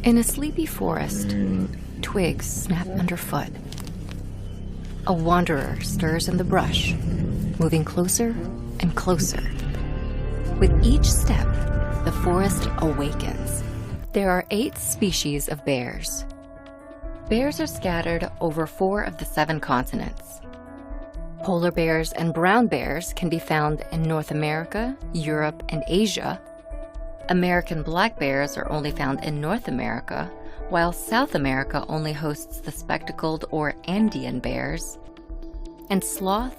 In a sleepy forest, twigs snap underfoot. A wanderer stirs in the brush, moving closer and closer. With each step, the forest awakens. There are 8 species of bears. Bears are scattered over 4 of the 7 continents. Polar bears and brown bears can be found in North America, Europe, and Asia. American black bears are only found in North America, while South America only hosts the spectacled or Andean bears. And sloth,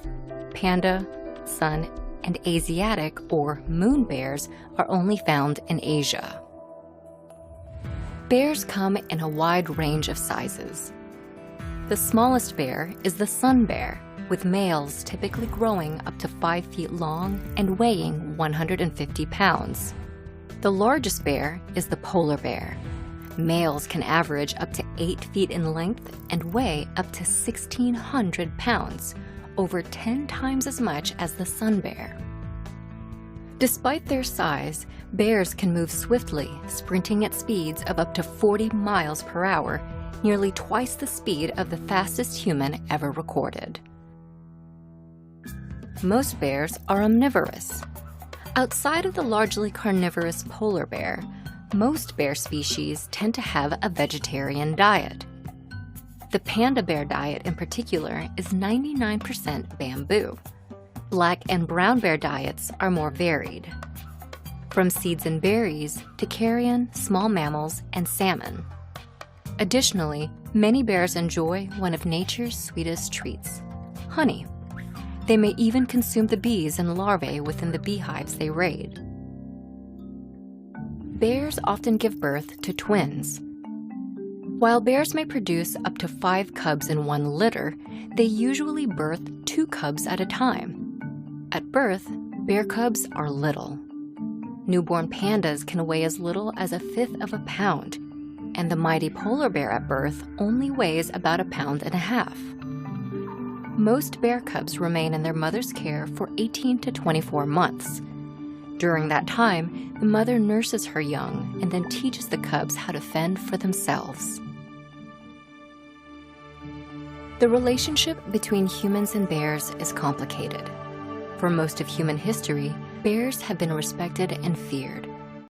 panda, sun, and Asiatic or moon bears are only found in Asia. Bears come in a wide range of sizes. The smallest bear is the sun bear, with males typically growing up to 5 feet long and weighing 150 pounds. The largest bear is the polar bear. Males can average up to 8 feet in length and weigh up to 1,600 pounds, over 10 times as much as the sun bear. Despite their size, bears can move swiftly, sprinting at speeds of up to 40 miles per hour, nearly twice the speed of the fastest human ever recorded. Most bears are omnivorous. Outside of the largely carnivorous polar bear, most bear species tend to have a vegetarian diet. The panda bear diet in particular is 99% bamboo. Black and brown bear diets are more varied, from seeds and berries to carrion, small mammals, and salmon. Additionally, many bears enjoy one of nature's sweetest treats, honey. They may even consume the bees and larvae within the beehives they raid. Bears often give birth to twins. While bears may produce up to 5 cubs in one litter, they usually birth 2 cubs at a time. At birth, bear cubs are little. Newborn pandas can weigh as little as 1/5 of a pound, and the mighty polar bear at birth only weighs about 1.5 pounds. Most bear cubs remain in their mother's care for 18 to 24 months. During that time, the mother nurses her young and then teaches the cubs how to fend for themselves. The relationship between humans and bears is complicated. For most of human history, bears have been respected and feared,